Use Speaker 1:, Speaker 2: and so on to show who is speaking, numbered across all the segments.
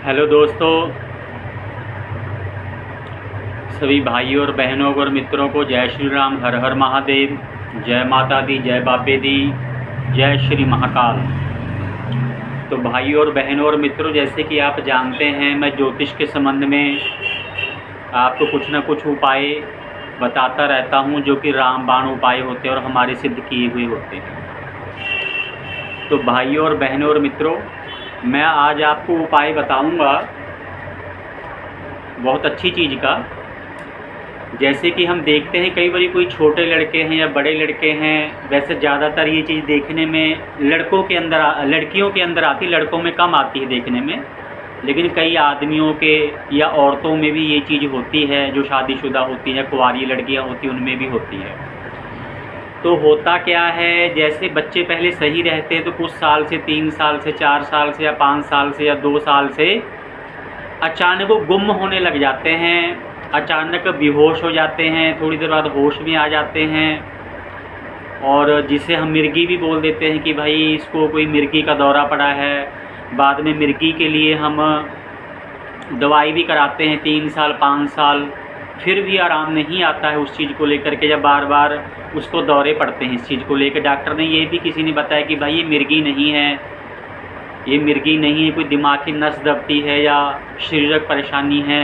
Speaker 1: Hello दोस्तों, सभी भाइयों और बहनों और मित्रों को जय श्री राम, हर हर महादेव, जय माता दी, जय बाबे दी, जय श्री महाकाल। तो भाइयों और बहनों और मित्रों, जैसे कि आप जानते हैं, मैं ज्योतिष के संबंध में आपको कुछ न कुछ उपाय बताता रहता हूं, जो कि रामबाण उपाय होते हैं और हमारे सिद्ध किए हुए होते हैं। तो भाइयों और बहनों और मित्रों, मैं आज आपको उपाय बताऊंगा बहुत अच्छी चीज़ का। जैसे कि हम देखते हैं कई बार कोई छोटे लड़के हैं या बड़े लड़के हैं, वैसे ज़्यादातर ये चीज़ देखने में लड़कियों के अंदर आती, लड़कों में कम आती है देखने में, लेकिन कई आदमियों के या औरतों में भी ये चीज़ होती है, जो शादीशुदा होती है, कुंवारी लड़कियां होती हैं, उनमें भी होती है। तो होता क्या है, जैसे बच्चे पहले सही रहते हैं तो कुछ साल से, 3 साल से, 4 साल से या 5 साल से या 2 साल से अचानक वो गुम होने लग जाते हैं, अचानक बेहोश हो जाते हैं, थोड़ी देर बाद होश में आ जाते हैं, और जिसे हम मिर्गी भी बोल देते हैं कि भाई इसको कोई मिर्गी का दौरा पड़ा है। बाद में मिर्गी के लिए हम दवाई भी कराते हैं 3 साल 5 साल, फिर भी आराम नहीं आता है उस चीज़ को लेकर के, जब बार बार उसको दौरे पड़ते हैं इस चीज़ को लेकर। डॉक्टर ने ये भी किसी ने बताया कि भाई ये मिर्गी नहीं है, ये मिर्गी नहीं है, कोई दिमाग की नस दबती है या शारीरिक परेशानी है,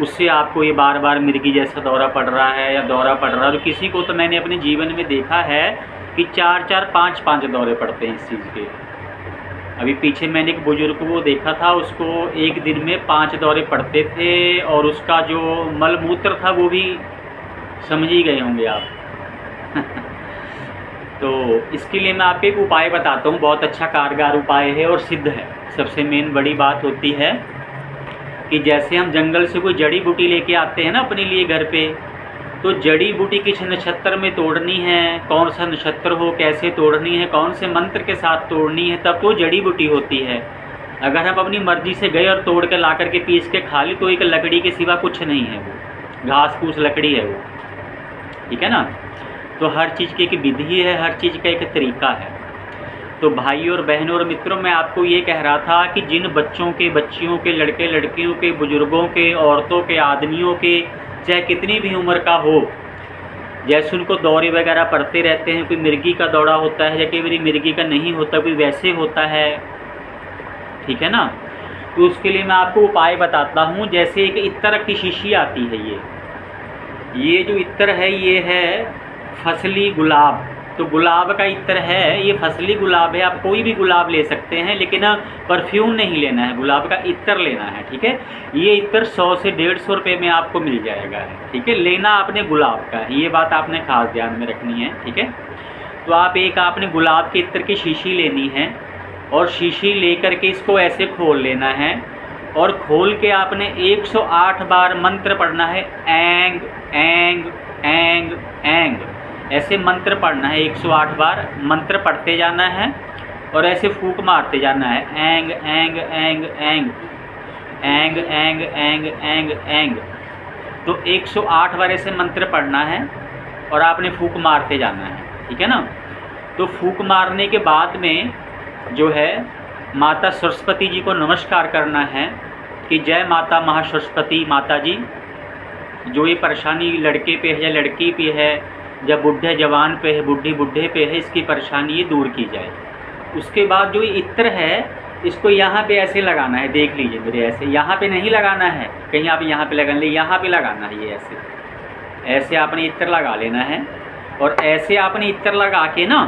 Speaker 1: उससे आपको ये बार बार मिर्गी जैसा दौरा पड़ रहा है या दौरा पड़ रहा है। तो किसी को तो मैंने अपने जीवन में देखा है कि 4-4 5-5 दौरे पड़ते हैं इस चीज़ के। अभी पीछे मैंने एक बुजुर्ग को देखा था, उसको एक दिन में 5 दौरे पड़ते थे, और उसका जो मलमूत्र था वो भी समझ ही गए होंगे आप। तो इसके लिए मैं आपको एक उपाय बताता हूँ, बहुत अच्छा कारगर उपाय है और सिद्ध है। सबसे मेन बड़ी बात होती है कि जैसे हम जंगल से कोई जड़ी बूटी लेके आते हैं ना अपने लिए घर पे, तो जड़ी बूटी किस नक्षत्र में तोड़नी है, कौन सा नक्षत्र हो, कैसे तोड़नी है, कौन से मंत्र के साथ तोड़नी है, तब तो जड़ी बूटी होती है। अगर हम अपनी मर्जी से गए और तोड़ के ला करके पीस के खा ली, तो एक लकड़ी के सिवा कुछ नहीं है, वो घास फूस लकड़ी है वो, ठीक है ना। तो हर चीज़ की एक विधि है, हर चीज़ का एक तरीका है। तो भाइयों और बहनों और मित्रों, मैं आपको ये कह रहा था कि जिन बच्चों के, बच्चियों के, लड़के लड़कियों के, बुजुर्गों के, औरतों के, आदमियों के, चाहे कितनी भी उम्र का हो, जैसे उनको दौरे वगैरह पड़ते रहते हैं, कोई मिर्गी का दौरा होता है या कई बार मिर्गी का नहीं होता, कोई वैसे होता है, ठीक है ना। तो उसके लिए मैं आपको उपाय बताता हूँ। जैसे एक इत्र की शीशी आती है, ये जो इत्र है ये है फसली गुलाब। तो गुलाब का इत्र है, ये फसली गुलाब है, आप कोई भी गुलाब ले सकते हैं, लेकिन परफ्यूम नहीं लेना है, गुलाब का इत्र लेना है, ठीक है। ये इत्र 100 से 150 रुपये में आपको मिल जाएगा, ठीक है। लेना आपने गुलाब का है, ये बात आपने खास ध्यान में रखनी है, ठीक है। तो आपने गुलाब के इत्र की शीशी लेनी है, और शीशी लेकर के इसको ऐसे खोल लेना है, और खोल के आपने 108 बार मंत्र पढ़ना है, एंग एंग एंग एंग, ऐसे मंत्र पढ़ना है। 108 बार मंत्र पढ़ते जाना है और ऐसे फूंक मारते जाना है, एंग एंग एंग एंग एंग एंग एंग एंग एंग। तो 108 बार ऐसे मंत्र पढ़ना है और आपने फूंक मारते जाना है, ठीक है ना। तो फूंक मारने के बाद में जो है माता सरस्वती जी को नमस्कार करना है कि जय माता महासरस्वती माता जी, जो ये परेशानी लड़के पे है या लड़की पे है, या बुढ़े जवान पे है, बुढ़ी बुढ़े पे है, इसकी परेशानी ये दूर की जाए। उसके बाद जो ये इत्र है, इसको यहाँ पे ऐसे लगाना है, देख लीजिए मेरे, ऐसे यहाँ पे नहीं लगाना है, कहीं आप यहाँ पे लगा ले, यहाँ पे लगाना है, ये ऐसे आपने इत्र लगा लेना है। और ऐसे आपने इत्र लगा के ना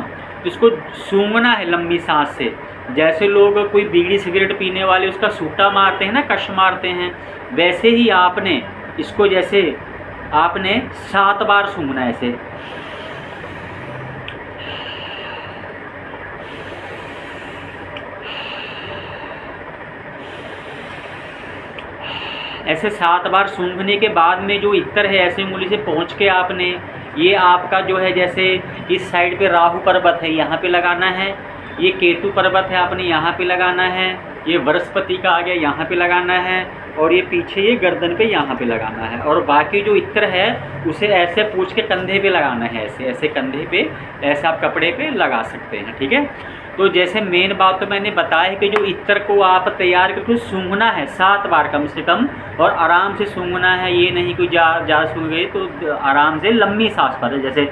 Speaker 1: इसको सूंघना है लंबी सांस से, जैसे लोग कोई बीड़ी सिगरेट पीने वाले उसका सूटा मारते हैं ना, कश मारते हैं, वैसे ही आपने इसको जैसे आपने 7 बार सूंघना है ऐसे। ऐसे 7 बार सूंघने के बाद में जो इत्र है, ऐसे उंगली से पहुँच के आपने ये आपका जो है, जैसे इस साइड पे राहु पर्वत है, यहाँ पे लगाना है, ये केतु पर्वत है, आपने यहाँ पे लगाना है, ये बृहस्पति का आ गया, यहाँ पे लगाना है, और ये पीछे ये गर्दन पे यहाँ पे लगाना है। और बाकी जो इत्र है उसे ऐसे पूछ के कंधे पे लगाना है, ऐसे ऐसे कंधे पे, ऐसे आप कपड़े पे लगा सकते हैं, ठीक है। तो जैसे मेन बात तो मैंने बताया है कि जो इत्र को आप तैयार करके सूंघना है 7 बार कम से कम, और आराम से सूंघना है, ये नहीं कोई जा सूंघ गए तो आराम से लंबी सांस पर, जैसे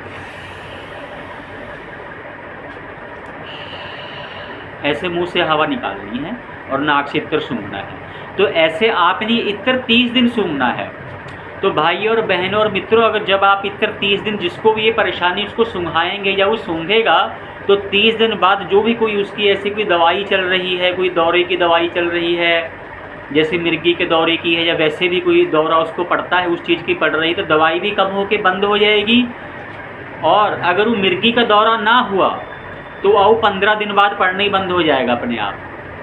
Speaker 1: ऐसे मुंह से हवा निकालनी है और नाक से इत्र सूंघना है। तो ऐसे आपने इत्र 30 दिन सूंघना है। तो भाई और बहनों और मित्रों, अगर जब आप इत्र 30 दिन जिसको भी ये परेशानी उसको सूंघाएंगे या वो सूंघेगा, तो 30 दिन बाद जो भी कोई उसकी ऐसी कोई दवाई चल रही है, कोई दौरे की दवाई चल रही है, जैसे मिर्गी के दौरे की है या वैसे भी कोई दौरा उसको पड़ता है, उस चीज़ की पड़ रही, तो दवाई भी कम होके बंद हो जाएगी। और अगर वो मिर्गी का दौरा ना हुआ तो वो 15 दिन बाद पड़ना ही बंद हो जाएगा अपने आप,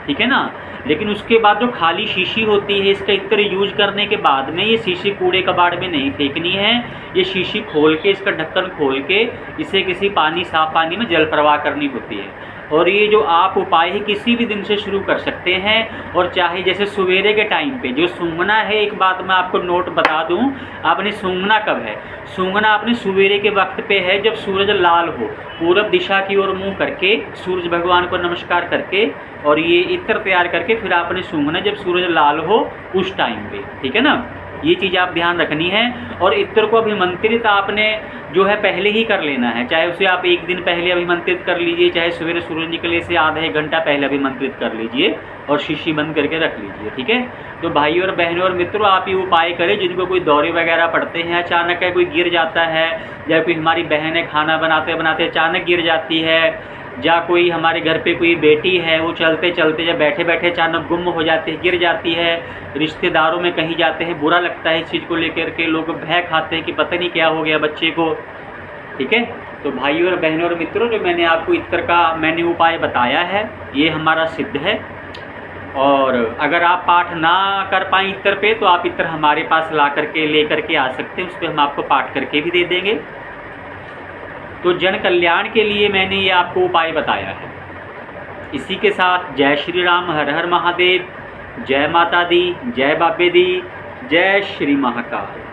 Speaker 1: ठीक है ना। लेकिन उसके बाद जो खाली शीशी होती है, इसका इत्र यूज करने के बाद में ये शीशी कूड़े कबाड़ में नहीं फेंकनी है। ये शीशी खोल के, इसका ढक्कन खोल के इसे किसी साफ पानी में जल प्रवाह करनी होती है। और ये जो आप उपाय है किसी भी दिन से शुरू कर सकते हैं। और चाहे जैसे सवेरे के टाइम पे जो सूंघना है, एक बात मैं आपको नोट बता दूं, आपने सूंघना कब है? सूंघना आपने सवेरे के वक्त पे है, जब सूरज लाल हो, पूरब दिशा की ओर मुंह करके सूरज भगवान को नमस्कार करके और ये इत्र तैयार करके फिर आपने सूंघना जब सूरज लाल हो उस टाइम पे, ठीक है ना। ये चीज़ आप ध्यान रखनी है। और इत्र को अभिमंत्रित आपने जो है पहले ही कर लेना है, चाहे उसे आप एक दिन पहले अभिमंत्रित कर लीजिए, चाहे सवेरे सूरज निकले से आधा 1 घंटा पहले अभिमंत्रित कर लीजिए और शीशी बंद करके रख लीजिए, ठीक है। तो भाई और बहनों और मित्रों, आप ये उपाय करें जिनको कोई दौरे वगैरह पड़ते हैं, अचानक है कोई गिर जाता है, या कोई हमारी बहन है खाना बनाते बनाते अचानक गिर जाती है, या कोई हमारे घर पे कोई बेटी है वो चलते चलते या बैठे बैठे अचानक गुम हो जाते हैं, गिर जाती है, रिश्तेदारों में कहीं जाते हैं, बुरा लगता है इस चीज़ को लेकर के, लोग भय खाते हैं कि पता नहीं क्या हो गया बच्चे को, ठीक है। तो भाइयों और बहनों और मित्रों, जो मैंने आपको इत्र का मैंने उपाय बताया है ये हमारा सिद्ध है। और अगर आप पाठ ना कर पाएँ इत्र पे, तो आप इत्र हमारे पास ला करके ले करके आ सकते हैं, उस पर हम आपको पाठ करके भी दे देंगे। तो जन कल्याण के लिए मैंने ये आपको उपाय बताया है। इसी के साथ जय श्री राम, हर हर महादेव, जय माता दी, जय बाबे दी, जय श्री महाकाल।